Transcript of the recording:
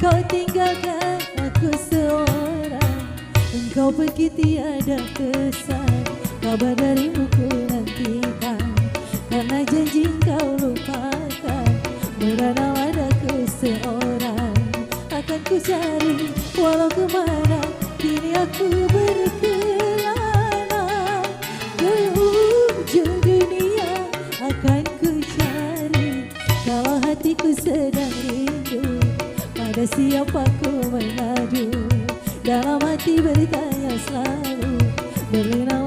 Kau tinggalkan aku seorang, engkau pergi tiada kesan. Kabar darimu ku nantikan, karena janji kau lupakan. Beranam adaku seorang, akan ku cari walau kemana. Kini aku berkelana ke ujung dunia, akan ku cari. Kalau hatiku sedang rindu, pada siapa ku mengadu? Dalam hati bertanya selalu, berlina